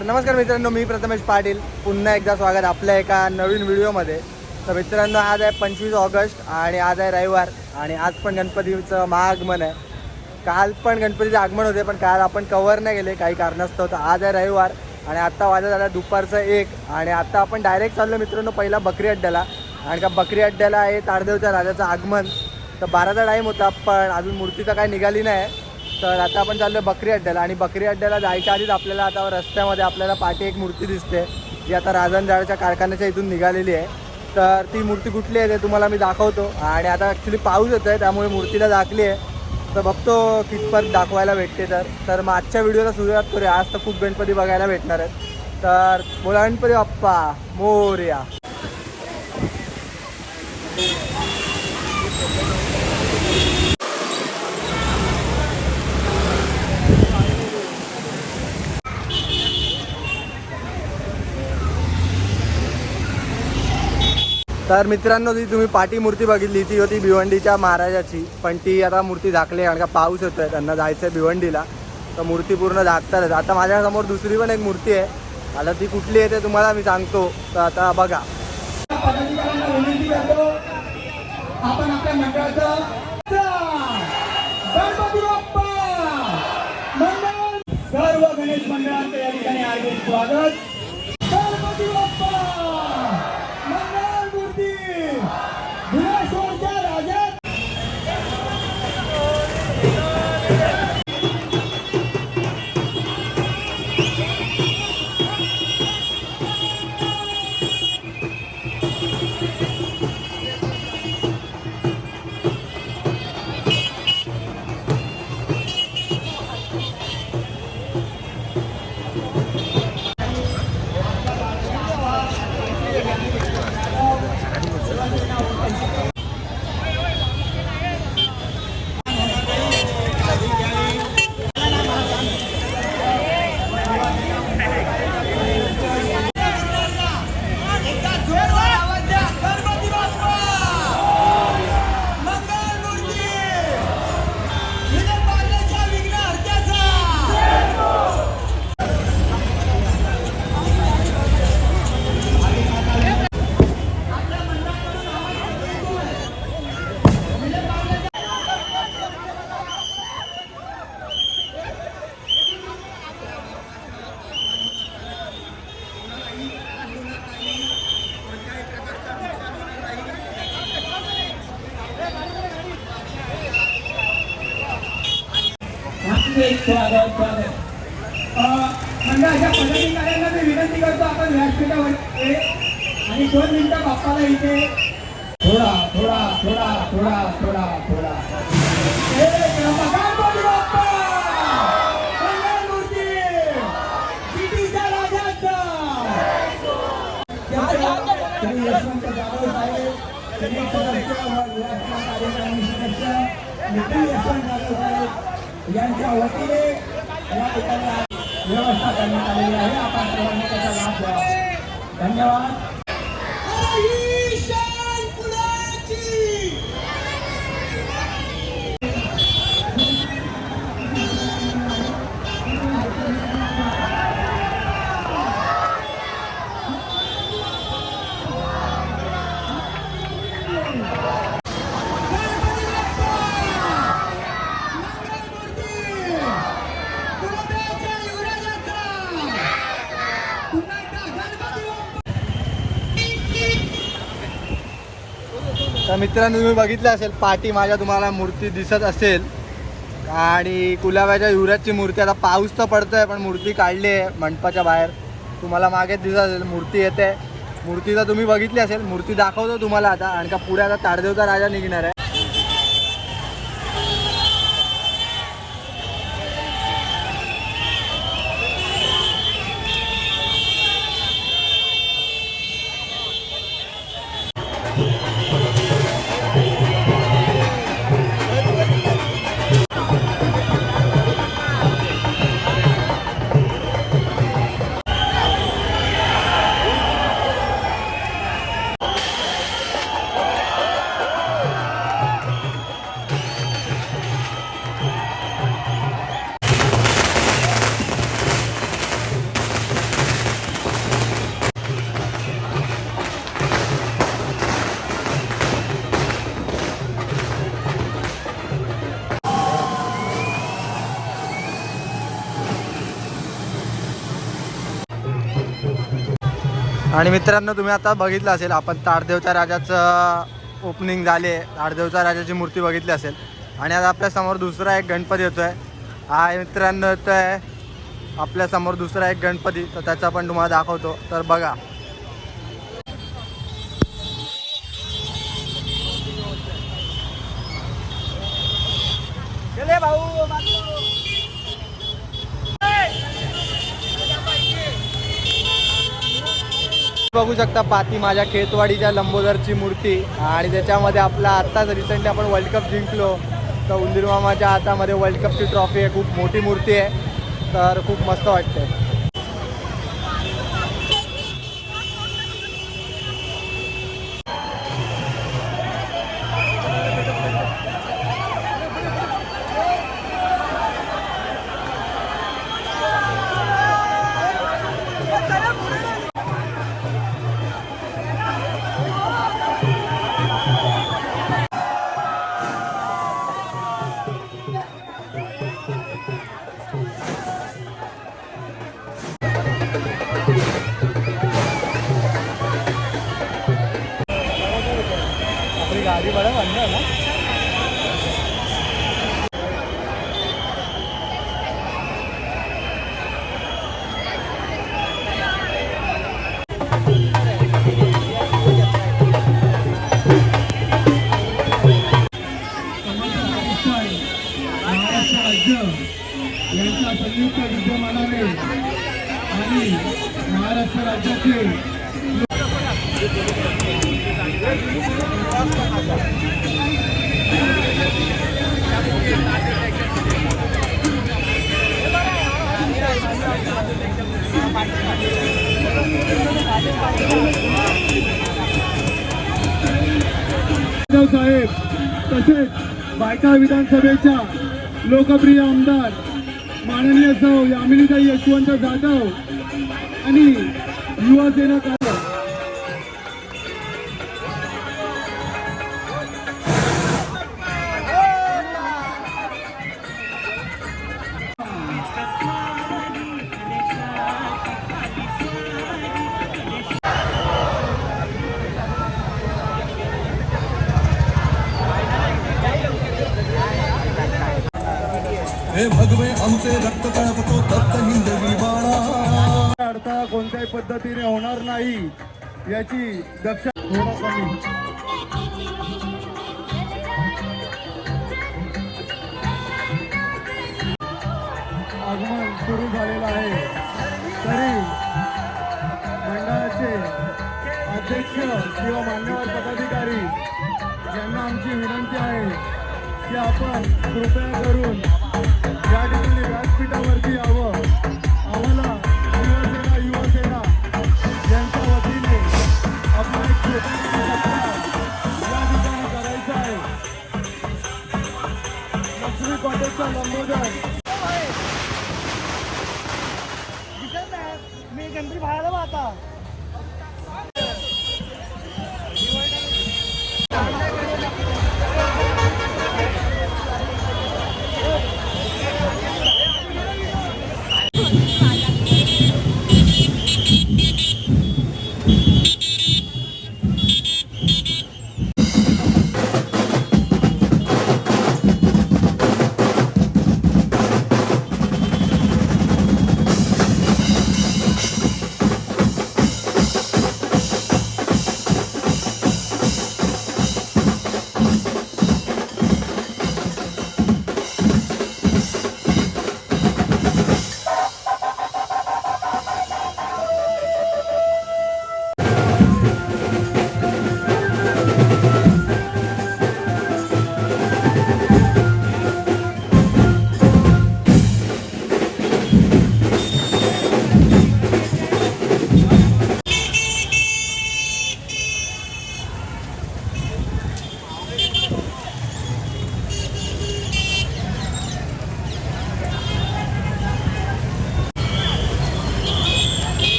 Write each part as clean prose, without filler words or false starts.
नमस्कार मित्रांनो, मी प्रथमेश पाटील. पुन्हा एकदा स्वागत आपल्या एका नवीन व्हिडिओमध्ये. तर मित्रांनो, आज आहे 25 ऑगस्ट आणि आज आहे रविवार आणि आज पण गणपतीचं महाआगमन आहे. काल पण गणपतीचे आगमन होते पण काल आपण कव्हर नाही गेले काही कारणास्तव. तर आज आहे रविवार आणि आत्ता वाजत झाला दुपारचं 1 आणि आता आपण डायरेक्ट चाललो मित्रांनो पहिला बकरी अड्ड्याला. आणि का बकरी अड्ड्याला आहे ताडदेवच्या राजाचं आगमन. तर 12चा टाईम होता पण अजून मूर्ती तर काही निघाली नाही. तर आता आपण चाललो बकरी अड्ड्याला आणि बकरी अड्ड्याला जायच्या आधीच आपल्याला आता रस्त्यामध्ये आपल्याला पाठी एक मूर्ती दिसते जी आता राजनजाळच्या कारखान्याच्या इथून निघालेली आहे. तर ती मूर्ती कुठली आहे ते तुम्हाला मी दाखवतो. आणि आता ॲक्च्युली पाऊस येतो आहे त्यामुळे मूर्तीला दाखली आहे. तर बघतो कितपत दाखवायला भेटते. तर मग आजच्या व्हिडिओला सुरुवात करूया. आज तर खूप गणपती बघायला भेटणार आहेत. तर बोला गणपती बाप्पा मोरया. तर मित्रांनो, ती तुम्ही पाठी मूर्ती बघितली ती होती भिवंडीच्या महाराजाची. पण ती आता मूर्ती झाकली कारण का पाऊस होतोय, त्यांना जायचं आहे भिवंडीला. तर मूर्ती पूर्ण झाकतातच. आता माझ्यासमोर दुसरी पण एक मूर्ती आहे. आता ती कुठली आहे ते तुम्हाला मी सांगतो. तर आता बघा, आपण आपल्या मंडळाचं गणपती बाप्पा मंडळ सर्व गणेश मंडळाचं या ठिकाणी हार्दिक स्वागत. गणपती बाप्पा मंगल मूर्ती भुवनेश्वरच्या राजा. मंडळाच्या पदाधिकाऱ्यांना मी विनंती करतो आपण व्यासपीठावर आणि 2 मिनिटं बाप्पाला इथे थोडा थोडा थोडा थोडा थोडा थोडा गणपती बाप्पा मंगल मूर्ती सिटीच्या राजाचा. श्री यशवंत जाधव साहेब, श्री सदस्य कार्यक्रम सदस्य नितीन यशवंत जाधव साहेब यांच्या वतीने या ठिकाणी व्यवस्था करण्यात आलेली आहे. आपण सर्वांनी त्याचा लाभ घ्यावा. धन्यवाद. तर मित्रांनो, तुम्ही बघितलं असेल पाठी माझ्या तुम्हाला मूर्ती दिसत असेल. आणि कुलाब्याच्या युवराजची मूर्ती. आता पाऊस तर पडतो आहे पण मूर्ती काढली आहे मंडपाच्या बाहेर. तुम्हाला मागे दिसत असेल मूर्ती येते. मूर्ती तर तुम्ही बघितली असेल. मूर्ती दाखवतो तुम्हाला आता. आणि का पुढे आता ताडदेवचा राजा निघणार आहे. आणि मित्रांनो तुम्ही आता बघितलं असेल आपण ताडदेवच्या राजाचं ओपनिंग झाले, ताडदेवच्या राजाची मूर्ती बघितली असेल. आणि आता आपल्यासमोर दुसरा एक गणपती येतो आहे. हा मित्रांनो येतो आहे आपल्यासमोर दुसरा एक गणपती, तर त्याचा पण तुम्हाला दाखवतो, तर बघा. बघू शकता पाती माझ्या खेतवाडीच्या लंबोदरची मूर्ती, आणि त्याच्यामध्ये आपला आत्ताच रिसेंटली आपण वर्ल्ड कप जिंकलो, तर उंदीर मामाच्या हातामध्ये वर्ल्ड कपची ट्रॉफी आहे. खूप मोठी मूर्ती आहे, तर खूप मस्त वाटते. आपली गाडी बडा बंद आहे ना. महाराष्ट्र राज्य यांच्या संयुक्त विद्यमानाने आणि महाराष्ट्र राज्याचे साहेब तसेच बायका विधानसभेच्या लोकप्रिय आमदार माननीय सौ यामिनीताई यशवंत जाधव आणि युवा सेना हे भगवे आमचे रक्त कळवतो दत्त हिंदवी बाळा. अडथळा कोणत्याही पद्धतीने होणार नाही याची दक्षता थोडा कमी. आगमन सुरू झालेलं आहे, तरी मंडळाचे अध्यक्ष किंवा मान्यवर पदाधिकारी यांना आमची विनंती आहे की आपण कृपया करून या ठिकाणी व्यासपीठावरती यावं. आम्हाला युवसेना यांच्या वतीने आपला एक छोटासा सत्कार या ठिकाणी करायचा आहे. लक्ष्मी कॉटेजचा लंबोदर मी गणपती बाहेर आता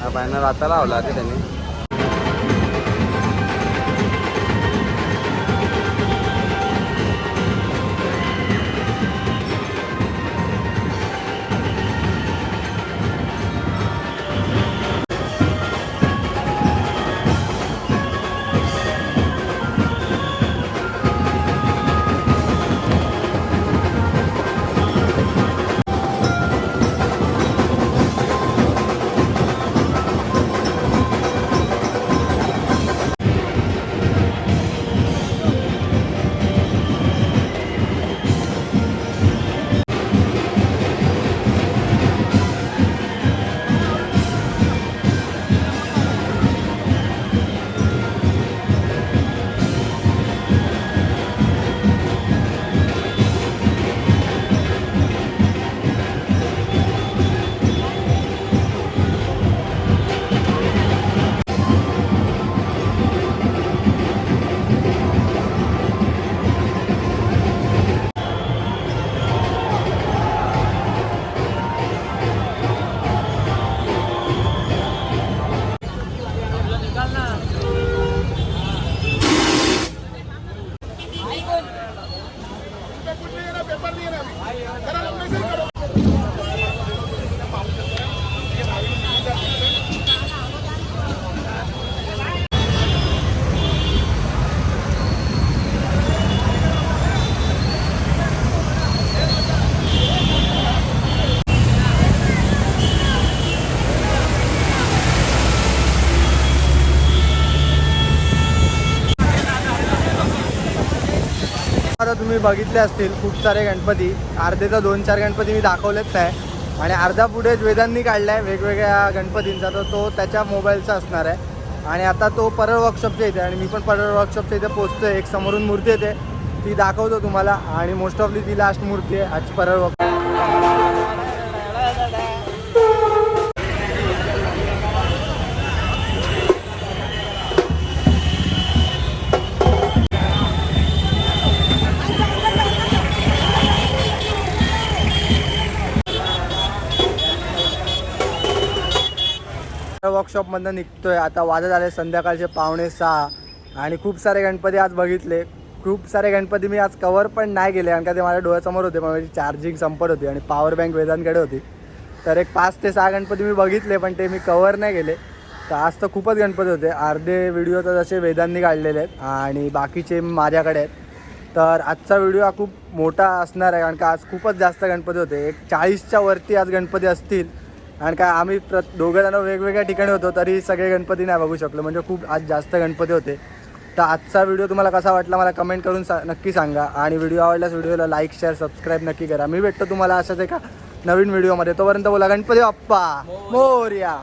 हा बॅनर आता लावला ते त्यांनी. आता तुम्ही बघितले असतील खूप सारे गणपती, अर्धे तर 2-4 गणपती मी दाखवलेच आहे आणि अर्धा फुटेज वेदांनी काढला आहे वेगवेगळ्या गणपतींचा, तर तो त्याच्या मोबाईलचा असणार आहे. आणि आता तो परळ वर्कशॉपच्या इथे आणि मी पण परळ वर्कशॉपच्या इथे पोचतो आहे. एक समोरून मूर्ती येते ती दाखवतो तुम्हाला आणि मोस्ट ऑफली ती लास्ट मूर्ती आहे आज परळ वर्कशॉप. वर्कशॉपमधनं निघतोय आता. वाजत आले संध्याकाळचे 5:45 आणि खूप सारे गणपती आज बघितले. खूप सारे गणपती मी आज कवर पण नाही केले कारण का ते माझ्या डोळ्यासमोर होते, पण माझी चार्जिंग संपत होती आणि पॉवर बँक वेदांकडे होती. तर एक 5 ते 6 गणपती मी बघितले पण ते मी कवर नाही केले. तर आज तर खूपच गणपती होते. अर्धे व्हिडिओ तर जसे वेदांनी काढलेले आहेत आणि बाकीचे माझ्याकडे आहेत. तर आजचा व्हिडिओ हा खूप मोठा असणार आहे कारण का आज खूपच जास्त गणपती होते. एक 40च्या वरती आज गणपती असतील आणि काय आम्ही दोघं जण वेगवेगळ्या ठिकाणी होतो तरी सगळे गणपती नाही बघू शकलो, म्हणजे खूप आज जास्त गणपती होते. तर आजचा व्हिडिओ तुम्हाला कसा वाटला मला कमेंट करून नक्की सांगा आणि व्हिडिओ आवडल्यास व्हिडिओला लाईक शेअर सबस्क्राईब नक्की करा. मी भेटतो तुम्हाला अशाच एका नवीन व्हिडिओमध्ये. तोपर्यंत बोला गणपती बाप्पा मोरया.